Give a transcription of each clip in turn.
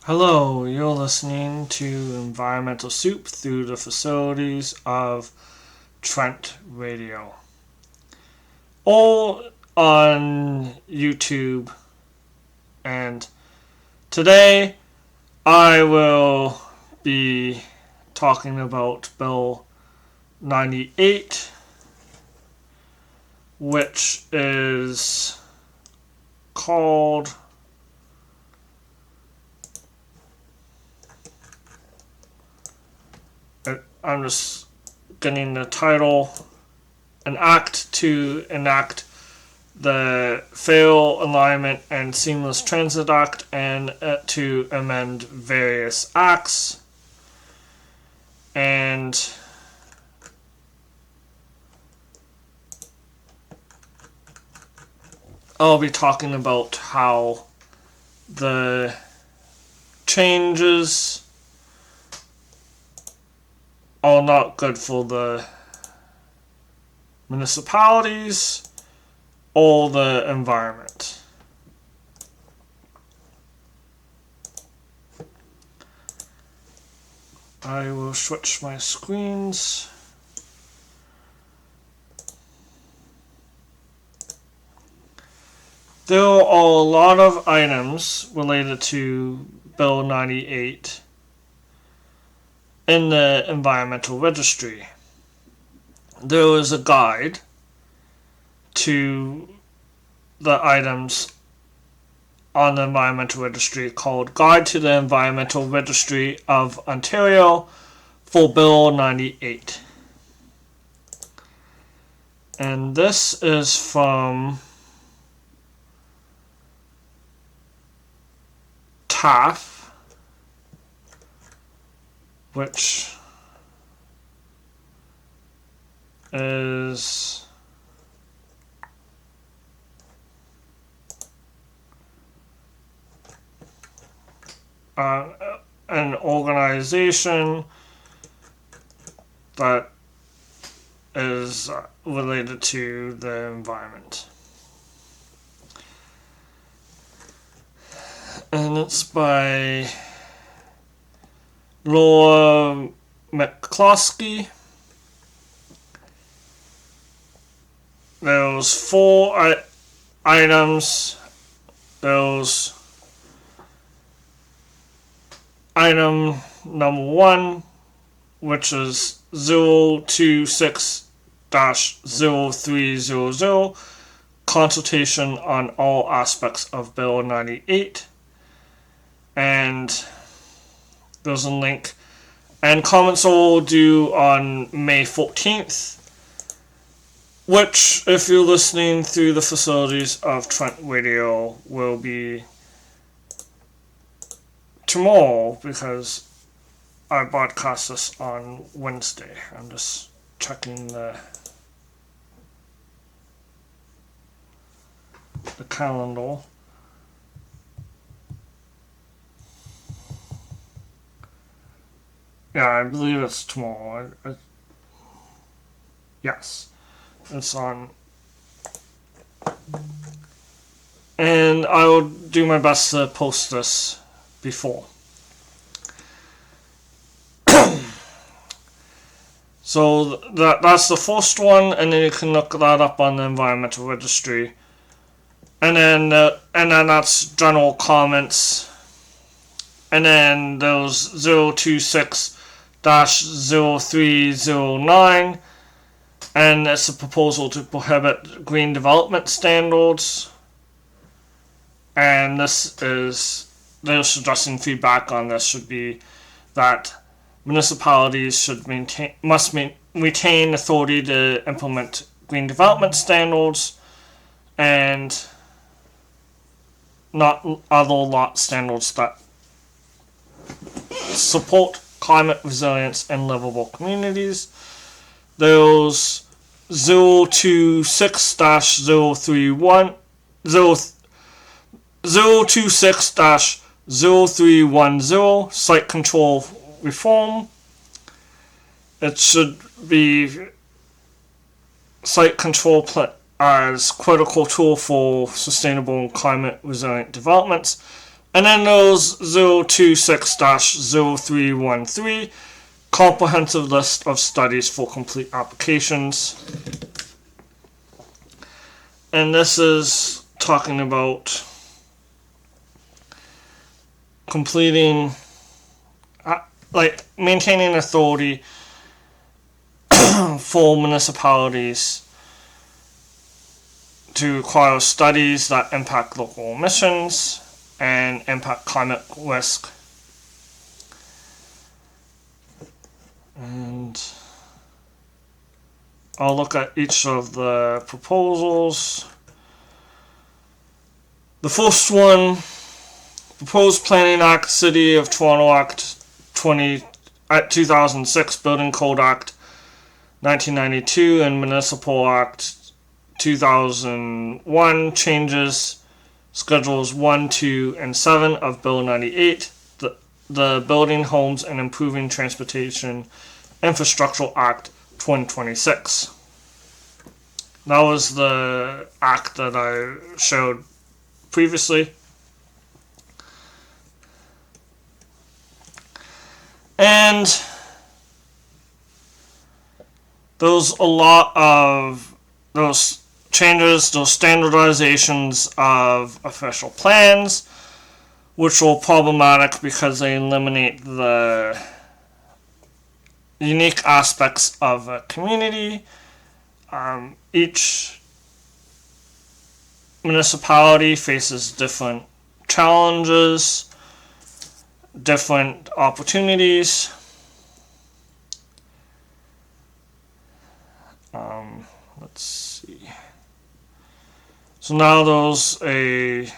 Hello, you're listening to Environmental Soup through the facilities of Trent Radio. All on YouTube. And today I will be talking about Bill 98, which is called I'm just getting the title, an act to enact the Fair Alignment and Seamless Transit Act and to amend various acts. And I'll be talking about how the changes are not good for the municipalities or the environment. I will switch my screens. There are a lot of items related to Bill 98 in the environmental registry. There is a guide to the items on the environmental registry called Guide to the Environmental Registry of Ontario for Bill 98. And this is from TAF, which is an organization that is related to the environment. And it's by Laura McCloskey. There was 4 items. There was item number 1, which is 026-0300, consultation on all aspects of Bill 98. And there's a link. And comments are due on May 14th, which, if you're listening through the facilities of Trent Radio, will be tomorrow because I broadcast this on Wednesday. I'm just checking the calendar. Yeah, I believe it's tomorrow. Yes, it's on. And I will do my best to post this before. So that's the first one, and then you can look that up on the environmental registry. And then that's general comments. And then there's 026-0309, and it's a proposal to prohibit green development standards. And they're suggesting feedback on this should be that municipalities must retain authority to implement green development standards and not other lot standards that support climate resilience and livable communities. There's 026-0310 site control reform. It should be site control as critical tool for sustainable and climate resilient developments. And then there's 026-0313, comprehensive list of studies for complete applications. And this is talking about completing, maintaining authority for municipalities to require studies that impact local emissions and impact climate risk. And I'll look at each of the proposals. The first one, Proposed Planning Act, City of Toronto Act 2006, Building Code Act 1992, and Municipal Act 2001 changes Schedules 1, 2, and 7 of Bill 98, the Building, Homes, and Improving Transportation Infrastructure Act 2026. That was the act that I showed previously. And there's a lot of those changes, those standardizations of official plans, which are problematic because they eliminate the unique aspects of a community. Each municipality faces different challenges, different opportunities. Let's see. So now there's a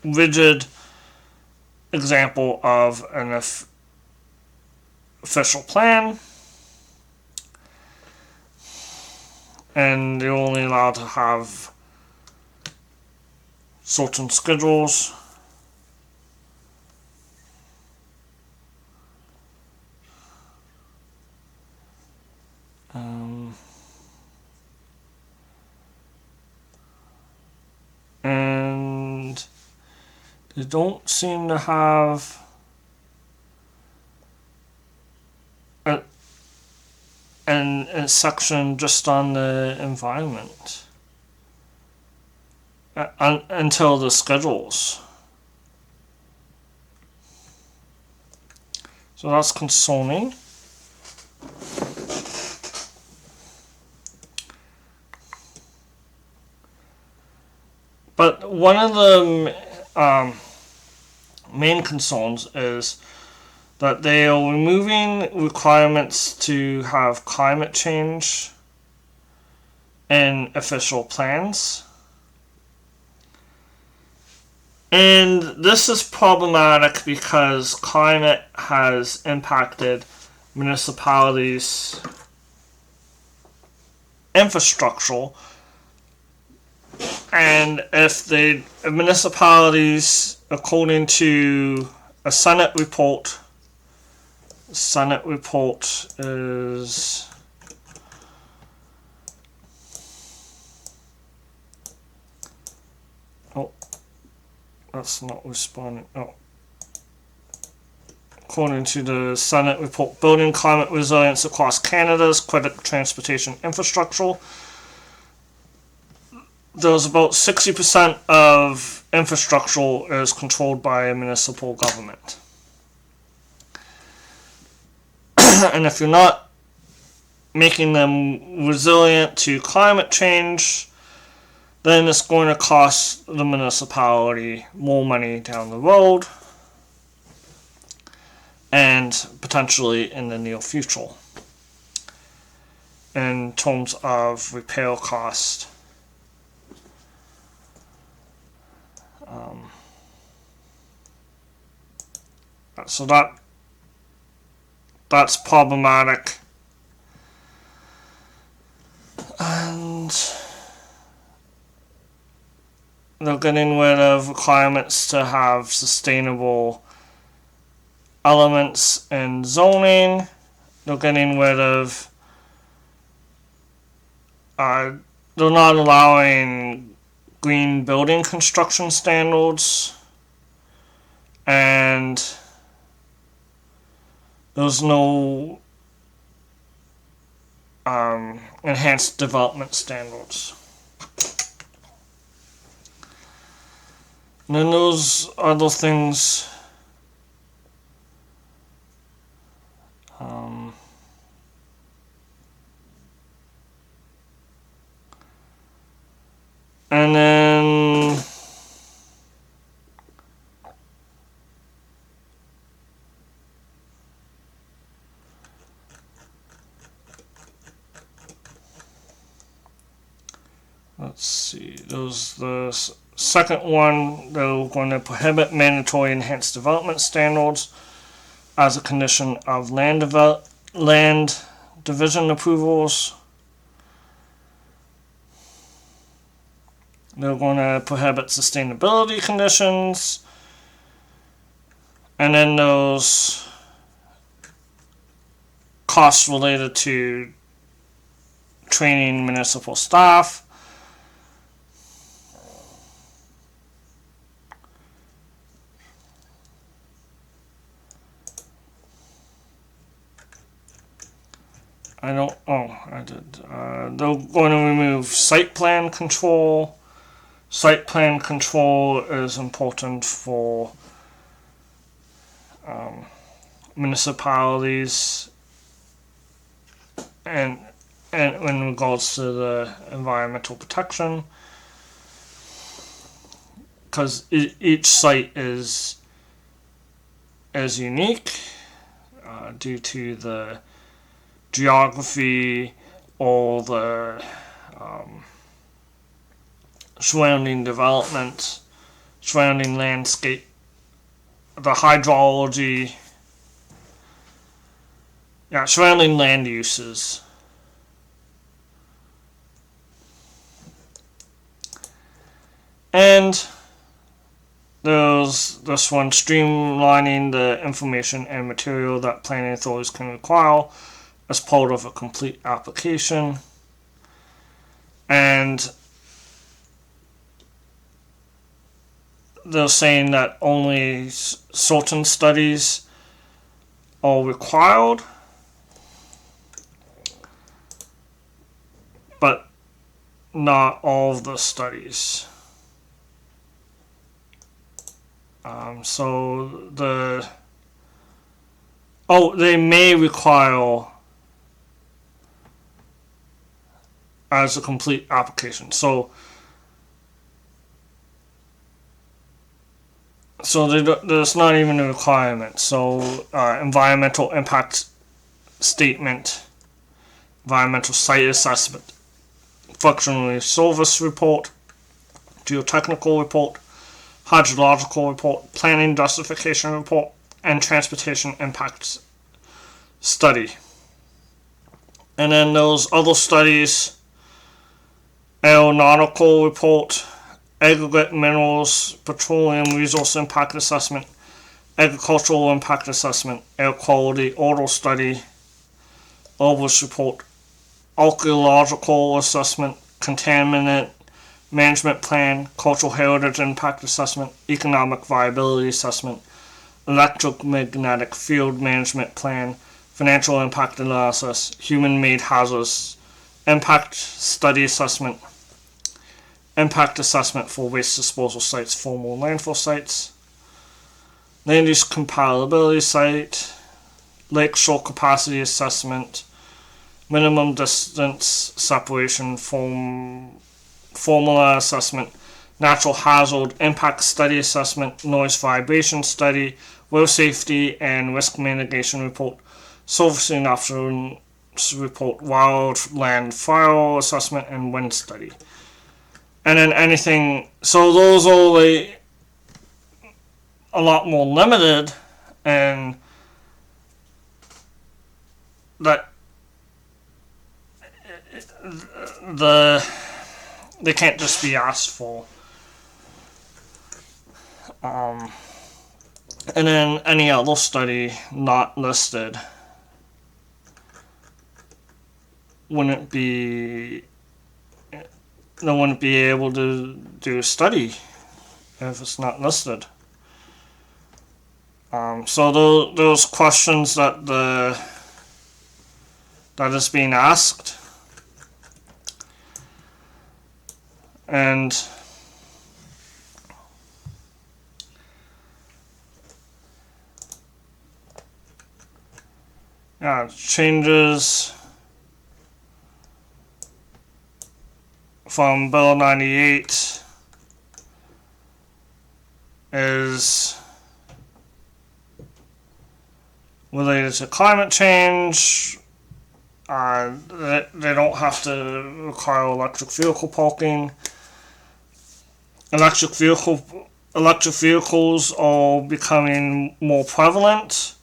rigid example of an official plan, and you're only allowed to have certain schedules. And they don't seem to have a section just on the environment until the schedules. So that's concerning. But one of the main concerns is that they are removing requirements to have climate change in official plans. And this is problematic because climate has impacted municipalities' infrastructure. And if municipalities, according to a Senate report is that's not responding. According to the Senate report, Building Climate Resilience Across Canada's Critical Transportation Infrastructure, there's about 60% of infrastructure is controlled by a municipal government. And if you're not making them resilient to climate change, then it's going to cost the municipality more money down the road and potentially in the near future in terms of repair cost. So that's problematic. And they're getting rid of requirements to have sustainable elements in zoning. They're getting rid of they're not allowing green building construction standards, and there's no enhanced development standards. And then those other things, and then let's see, there's the second one. They're going to prohibit mandatory enhanced development standards as a condition of land division approvals. They're going to prohibit sustainability conditions. And then those costs related to training municipal staff. I did. They're going to remove site plan control. Site plan control is important for municipalities and in regards to the environmental protection, because each site is unique due to the geography or the surrounding development, surrounding landscape, the hydrology, surrounding land uses. And there's this one, streamlining the information and material that planning authorities can require as part of a complete application. And they're saying that only certain studies are required, but not all of the studies. They may require as a complete application. So there's not even a requirement. So environmental impact statement, environmental site assessment, functional service report, geotechnical report, hydrological report, planning justification report, and transportation impact study. And then those other studies: aeronautical report, aggregate minerals, petroleum resource impact assessment, agricultural impact assessment, air quality order study, Orbis report, archaeological assessment, contaminant management plan, cultural heritage impact assessment, economic viability assessment, electromagnetic field management plan, financial impact analysis, human-made hazards, impact study assessment, impact assessment for waste disposal sites, formal landfill sites, land use compatibility site, lake shore capacity assessment, minimum distance separation formula assessment, natural hazard impact study assessment, noise vibration study, road safety and risk mitigation report, servicing options report, wildland fire assessment, and wind study. And then anything, so those are like a lot more limited, and that they can't just be asked for. And then any other study not listed wouldn't be they wouldn't be able to do a study if it's not listed. So those questions that is being asked, and yeah, changes from Bill 98 is related to climate change. They don't have to require electric vehicle parking. Electric vehicles are becoming more prevalent,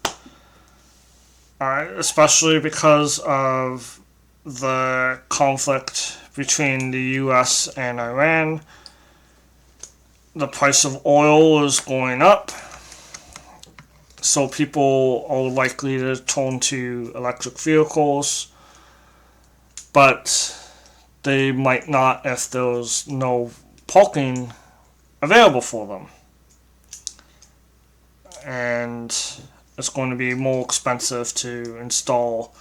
especially because of the conflict between the U.S. and Iran. The price of oil is going up, so people are likely to turn to electric vehicles, but they might not if there's no parking available for them. And it's going to be more expensive to install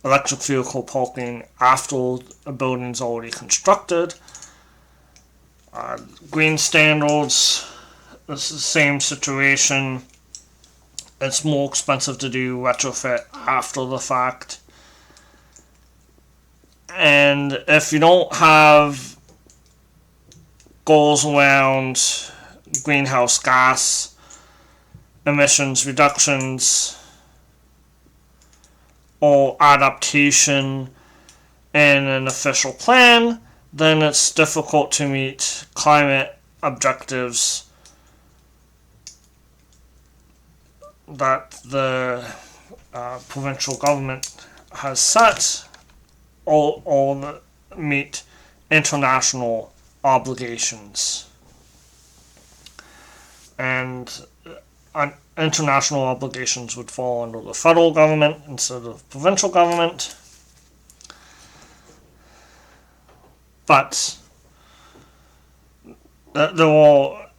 electric vehicle parking after a building's already constructed. Green standards, it's the same situation. It's more expensive to do retrofit after the fact. And if you don't have goals around greenhouse gas emissions reductions or adaptation in an official plan, then it's difficult to meet climate objectives that the provincial government has set, or meet international obligations. And international obligations would fall under the federal government instead of provincial government. But the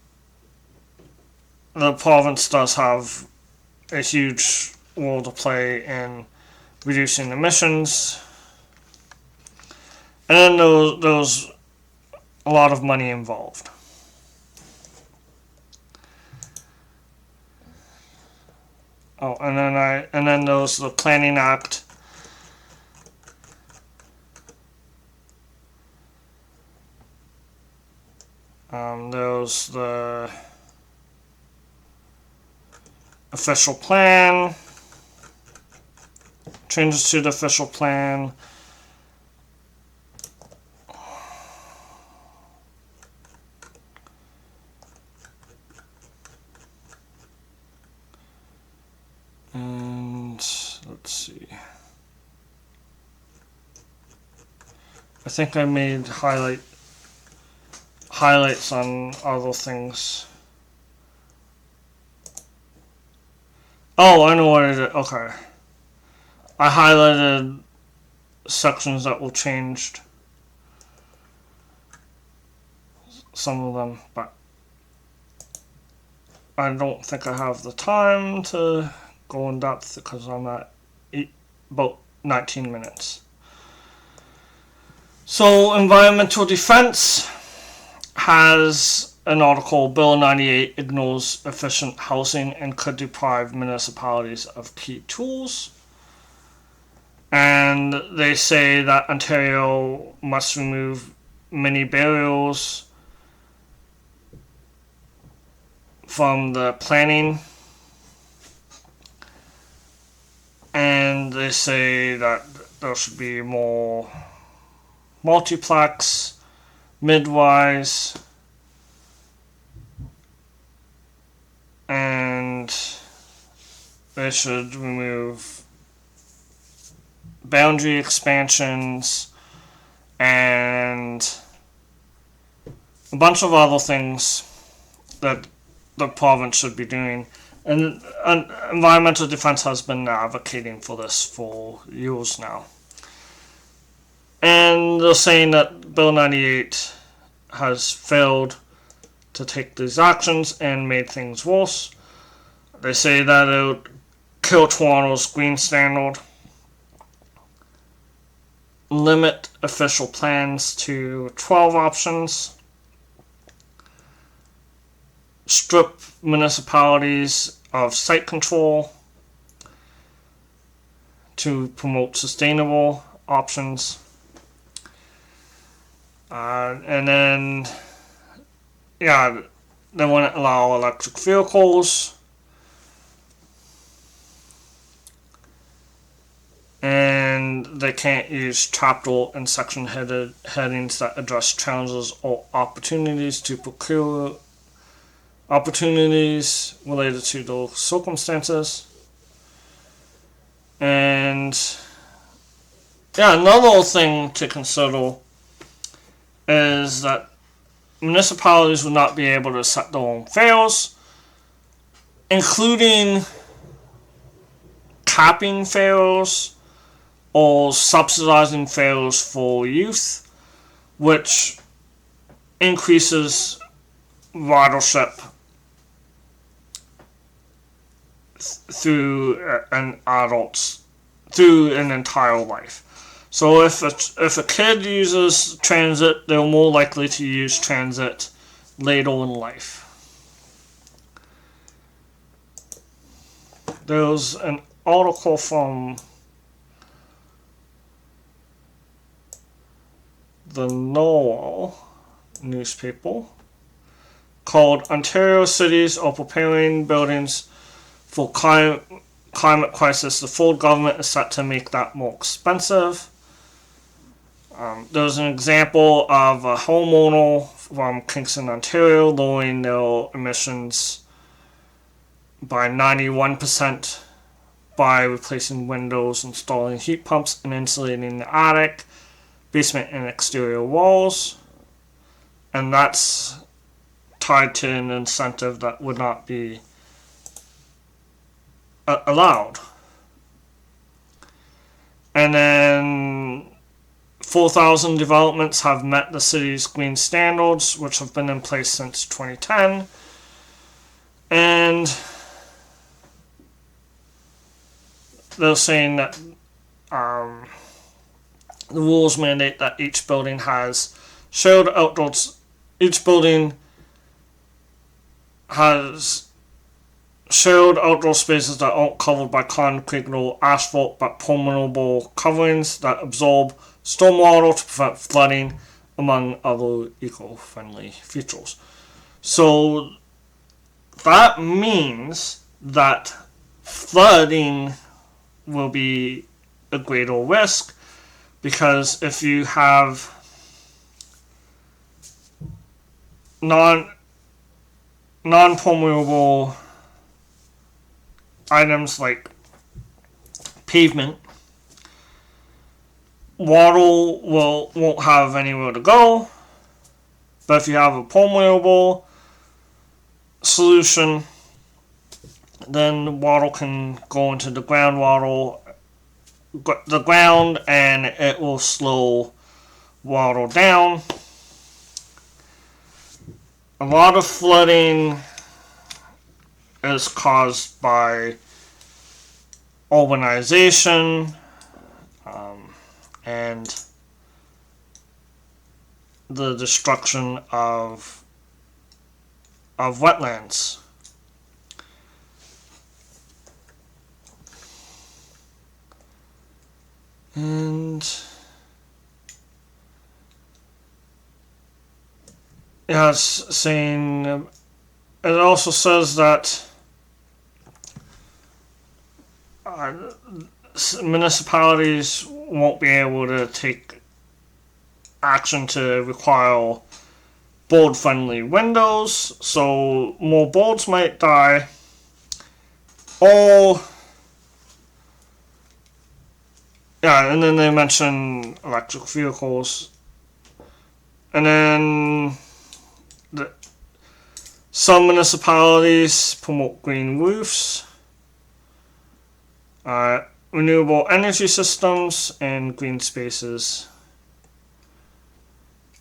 province does have a huge role to play in reducing emissions. And then there's a lot of money involved. Oh, and then there's the Planning Act. There's the official plan, changes to the official plan. And let's see. I think I made highlights on other things. Oh, I know what I did. Okay. I highlighted sections that were changed. Some of them, but I don't think I have the time to go in depth because I'm at about 19 minutes. So, environmental defense has an article, Bill 98 ignores efficient housing and could deprive municipalities of key tools. And they say that Ontario must remove many barriers from the planning. And they say that there should be more multiplex, midwise, and they should remove boundary expansions and a bunch of other things that the province should be doing. And environmental defense has been advocating for this for years now. And they're saying that Bill 98 has failed to take these actions and made things worse. They say that it would kill Toronto's green standard, limit official plans to 12 options, strip municipalities of site control to promote sustainable options, and then they wouldn't allow electric vehicles, and they can't use chapter and section headings that address challenges or opportunities to procure opportunities related to those circumstances. And another thing to consider is that municipalities would not be able to set their own fares, including capping fares or subsidizing fares for youth, which increases ridership through an entire life. So if a kid uses transit, they're more likely to use transit later in life. There's an article from the Noel newspaper called "Ontario Cities Are Preparing Buildings for Climate Crisis. The full government is set to make that more expensive." There's an example of a homeowner from Kingston, Ontario, lowering their emissions by 91% by replacing windows, installing heat pumps, and insulating the attic, basement, and exterior walls. And that's tied to an incentive that would not be allowed. And then 4,000 developments have met the city's green standards, which have been in place since 2010. And they're saying that the rules mandate that each building has shared outdoors. Each building has shared outdoor spaces that aren't covered by concrete or asphalt, but permeable coverings that absorb stormwater to prevent flooding, among other eco-friendly features. So that means that flooding will be a greater risk, because if you have non-permeable items like pavement, water won't have anywhere to go. But if you have a permeable solution, then water can go into the ground and it will slow water down. A lot of flooding is caused by urbanization and the destruction of wetlands. And it's saying, it also says that municipalities won't be able to take action to require bird-friendly windows, so more birds might die. And then they mention electric vehicles. And then some municipalities promote green roofs, renewable energy systems, and green spaces.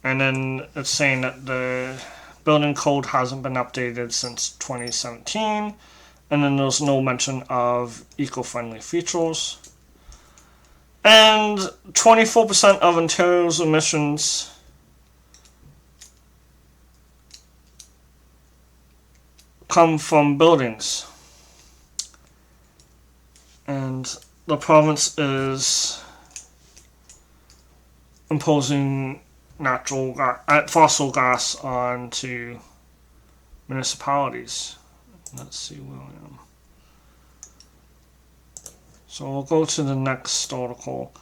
And then it's saying that the building code hasn't been updated since 2017. And then there's no mention of eco-friendly features. And 24% of Ontario's emissions come from buildings. And the province is imposing fossil gas onto municipalities. Let's see where I am. So we'll go to the next article.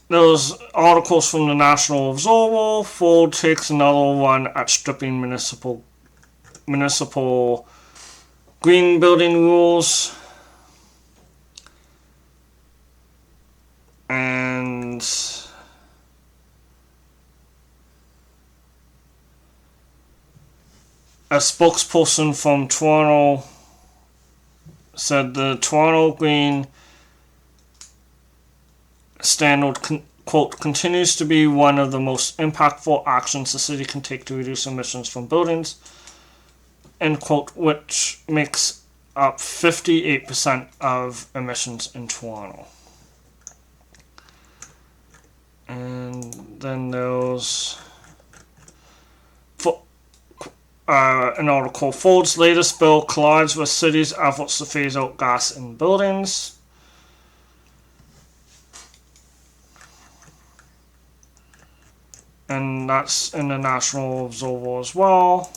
There's articles from the National Observer. Ford takes another one at stripping municipal green building rules. And a spokesperson from Toronto said the Toronto Green Standard, quote, continues to be one of the most impactful actions the city can take to reduce emissions from buildings, end quote, which makes up 58% of emissions in Toronto. And then there's an article, Ford's latest bill collides with cities' efforts to phase out gas in buildings. And that's in the National Observer as well.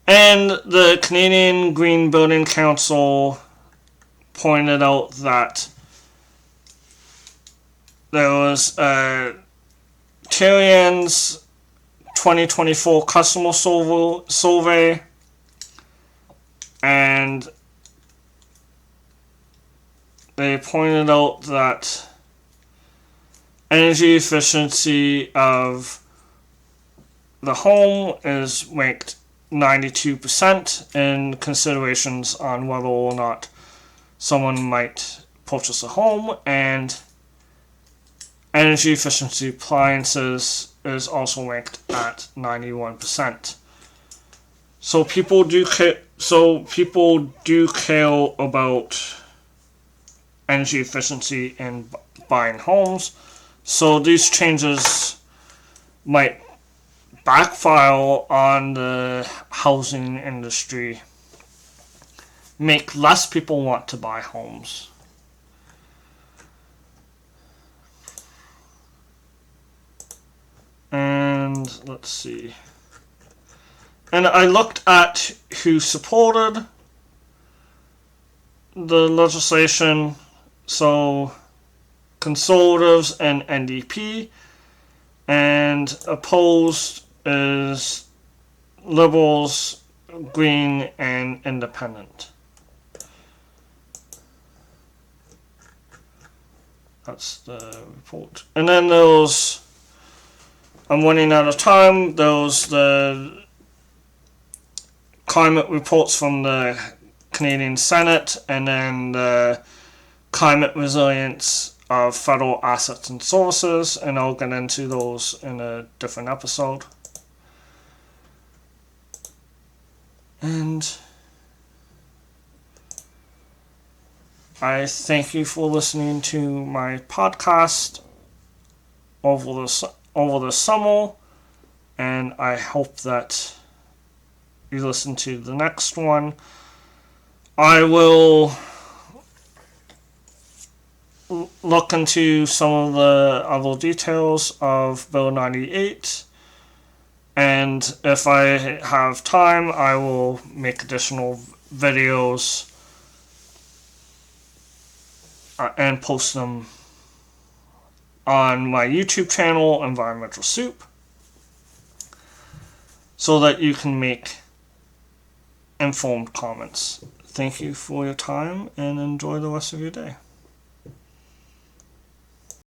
And the Canadian Green Building Council pointed out that there was Tyrian's 2024 customer survey, and they pointed out that energy efficiency of the home is ranked 92% in considerations on whether or not someone might purchase a home, and energy efficiency appliances is also ranked at 91%. So people do care about energy efficiency in buying homes. So these changes might backfire on the housing industry, make less people want to buy homes. And let's see. And I looked at who supported the legislation. So Conservatives and NDP, and opposed is Liberals, Green, and Independent. That's the report. And then there's, I'm running out of time, there's the climate reports from the Canadian Senate, and then the climate resilience of federal assets and services, and I'll get into those in a different episode. And I thank you for listening to my podcast over the summer, and I hope that you listen to the next one. I will look into some of the other details of Bill 98, and if I have time, I will make additional videos and post them on my YouTube channel, Environmental Soup, so that you can make informed comments. Thank you for your time, and enjoy the rest of your day.